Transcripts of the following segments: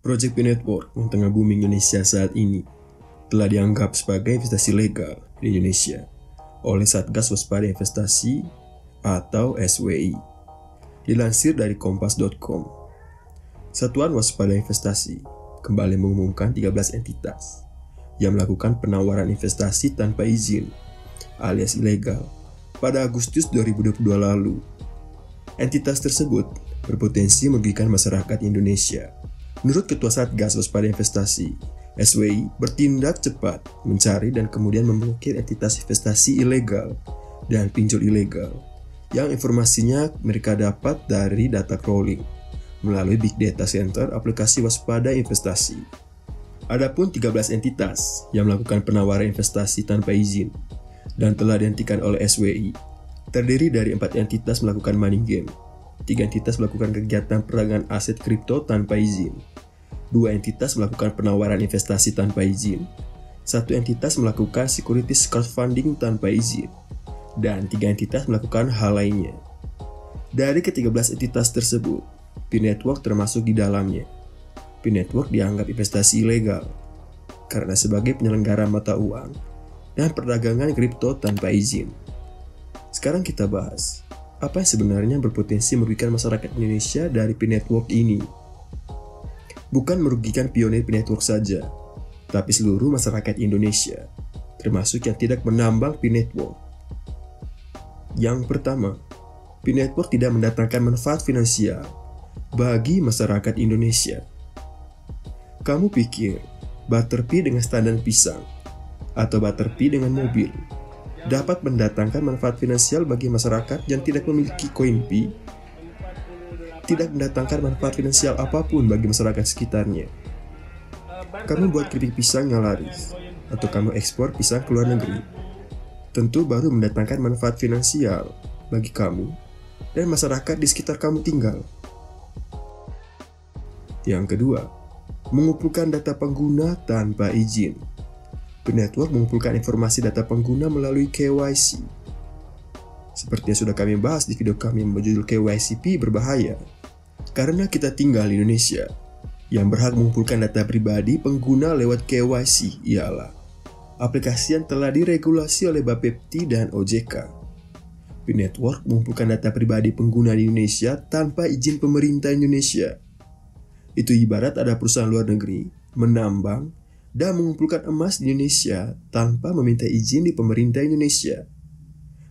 Project Pi Network yang tengah booming Indonesia saat ini telah dianggap sebagai investasi legal di Indonesia oleh Satgas Waspada Investasi atau SWI. Dilansir dari kompas.com, Satuan Waspada Investasi kembali mengumumkan 13 entitas yang melakukan penawaran investasi tanpa izin alias ilegal pada Agustus 2022 lalu. Entitas tersebut berpotensi merugikan masyarakat Indonesia. Menurut Ketua Satgas Waspada Investasi, SWI bertindak cepat mencari dan kemudian memblokir entitas investasi ilegal dan pinjol ilegal yang informasinya mereka dapat dari data crawling melalui Big Data Center aplikasi Waspada Investasi. Adapun 13 entitas yang melakukan penawaran investasi tanpa izin dan telah dihentikan oleh SWI terdiri dari 4 entitas melakukan money game, 3 entitas melakukan kegiatan perdagangan aset kripto tanpa izin, 2 entitas melakukan penawaran investasi tanpa izin, 1 entitas melakukan securities crowdfunding tanpa izin, dan 3 entitas melakukan hal lainnya. Dari ke-13 entitas tersebut, Pi Network termasuk di dalamnya. Pi Network dianggap investasi ilegal karena sebagai penyelenggara mata uang dan perdagangan kripto tanpa izin. Sekarang kita bahas, apa yang sebenarnya berpotensi merugikan masyarakat Indonesia dari Pi Network ini? Bukan merugikan pionir Pi Network saja, tapi seluruh masyarakat Indonesia, termasuk yang tidak menambang Pi Network. Yang pertama, Pi Network tidak mendatangkan manfaat finansial bagi masyarakat Indonesia. Kamu pikir Butterpea dengan standar pisang atau Butterpea dengan mobil dapat mendatangkan manfaat finansial bagi masyarakat yang tidak memiliki koin Pi? Tidak mendatangkan manfaat finansial apapun bagi masyarakat sekitarnya. Kamu buat keripik pisang yang laris, atau kamu ekspor pisang ke luar negeri, tentu baru mendatangkan manfaat finansial bagi kamu dan masyarakat di sekitar kamu tinggal. Yang kedua, mengumpulkan data pengguna tanpa izin. Pi Network mengumpulkan informasi data pengguna melalui KYC. Seperti yang sudah kami bahas di video kami yang berjudul KYC Pi berbahaya, karena kita tinggal di Indonesia. Yang berhak mengumpulkan data pribadi pengguna lewat KYC ialah aplikasi yang telah diregulasi oleh Bapepti dan OJK. Pi Network mengumpulkan data pribadi pengguna di Indonesia tanpa izin pemerintah Indonesia. Itu ibarat ada perusahaan luar negeri menambang dan mengumpulkan emas di Indonesia tanpa meminta izin di pemerintah Indonesia.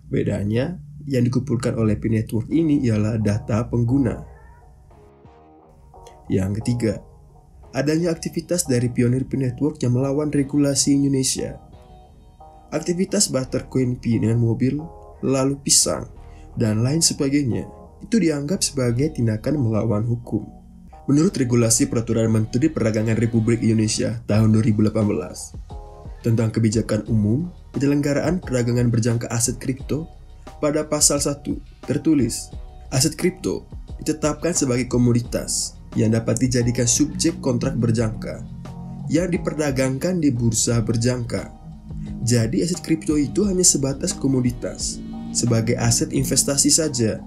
Bedanya, yang dikumpulkan oleh Pi Network ini ialah data pengguna. Yang ketiga, adanya aktivitas dari pionir Pi Network yang melawan regulasi Indonesia. Aktivitas barter koin Pi dengan mobil, lalu pisang, dan lain sebagainya, itu dianggap sebagai tindakan melawan hukum. Menurut regulasi Peraturan Menteri Perdagangan Republik Indonesia tahun 2018 tentang kebijakan umum penyelenggaraan perdagangan berjangka aset kripto, pada pasal 1 tertulis, aset kripto ditetapkan sebagai komoditas yang dapat dijadikan subjek kontrak berjangka yang diperdagangkan di bursa berjangka. Jadi aset kripto itu hanya sebatas komoditas, sebagai aset investasi saja,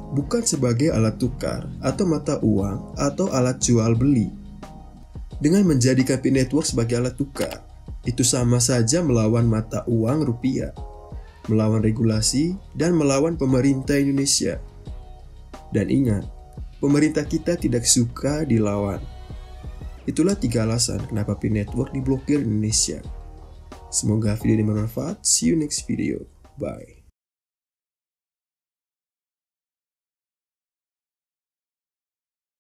bukan sebagai alat tukar atau mata uang atau alat jual beli. Dengan menjadikan Pi Network sebagai alat tukar, itu sama saja melawan mata uang rupiah, melawan regulasi, dan melawan pemerintah Indonesia. Dan ingat, pemerintah kita tidak suka dilawan. Itulah 3 alasan kenapa Pi Network diblokir di Indonesia. Semoga video ini bermanfaat. See you next video. Bye.